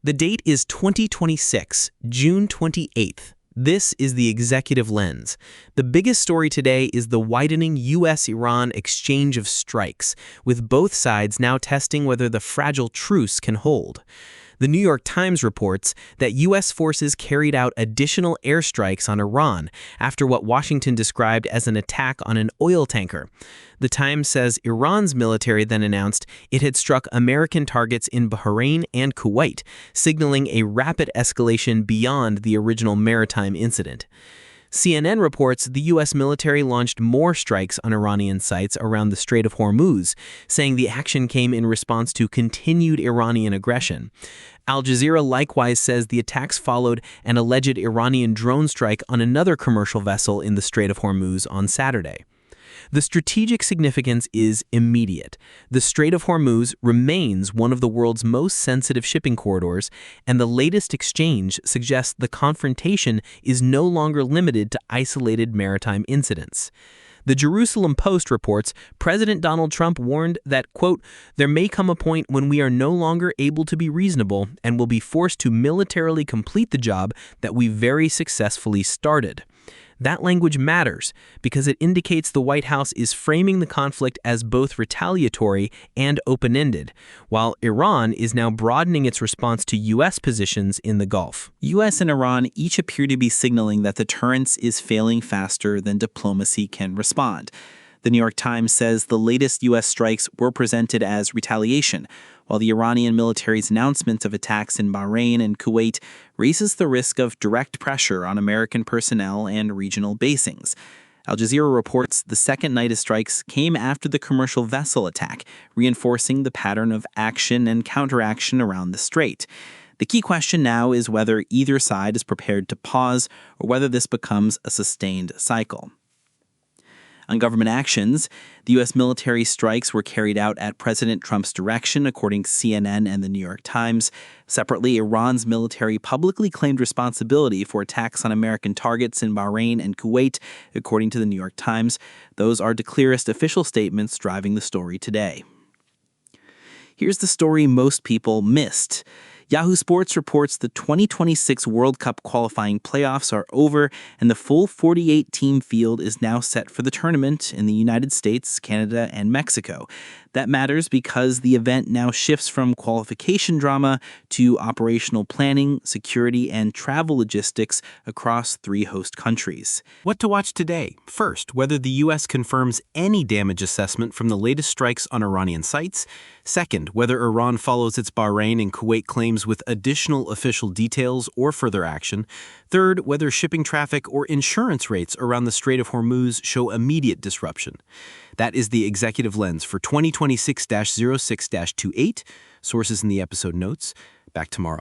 The date is 2026, June 28th. This is the Executive Lens. The biggest story today is the widening U.S. Iran exchange of strikes, with both sides now testing whether the fragile truce can hold. The New York Times reports that U.S. forces carried out additional airstrikes on Iran after what Washington described as an attack on an oil tanker. The Times says Iran's military then announced it had struck American targets in Bahrain and Kuwait, signaling a rapid escalation beyond the original maritime incident. CNN reports the U.S. military launched more strikes on Iranian sites around the Strait of Hormuz, saying the action came in response to continued Iranian aggression. Al Jazeera likewise says the attacks followed an alleged Iranian drone strike on another commercial vessel in the Strait of Hormuz on Saturday. The strategic significance is immediate. The Strait of Hormuz remains one of the world's most sensitive shipping corridors, and the latest exchange suggests the confrontation is no longer limited to isolated maritime incidents. The Jerusalem Post reports President Donald Trump warned that, quote, "There may come a point when we are no longer able to be reasonable and will be forced to militarily complete the job that we very successfully started." That language matters because it indicates the White House is framing the conflict as both retaliatory and open-ended, while Iran is now broadening its response to U.S. positions in the Gulf. U.S. and Iran each appear to be signaling that deterrence is failing faster than diplomacy can respond. The New York Times says the latest U.S. strikes were presented as retaliation, while the Iranian military's announcement of attacks in Bahrain and Kuwait raises the risk of direct pressure on American personnel and regional basings. Al Jazeera reports the second night of strikes came after the commercial vessel attack, reinforcing the pattern of action and counteraction around the strait. The key question now is whether either side is prepared to pause or whether this becomes a sustained cycle. On government actions, the U.S. military strikes were carried out at President Trump's direction, according to CNN and the New York Times. Separately, Iran's military publicly claimed responsibility for attacks on American targets in Bahrain and Kuwait, according to the New York Times. Those are the clearest official statements driving the story today. Here's the story most people missed. Yahoo Sports reports the 2026 World Cup qualifying playoffs are over, and the full 48-team field is now set for the tournament in the United States, Canada, and Mexico. That matters because the event now shifts from qualification drama to operational planning, security, and travel logistics across 3 host countries. What to watch today? First, whether the U.S. confirms any damage assessment from the latest strikes on Iranian sites. Second, whether Iran follows its Bahrain and Kuwait claims with additional official details or further action. Third, whether shipping traffic or insurance rates around the Strait of Hormuz show immediate disruption. That is the Executive Lens for 2026-06-28. Sources in the episode notes. Back tomorrow.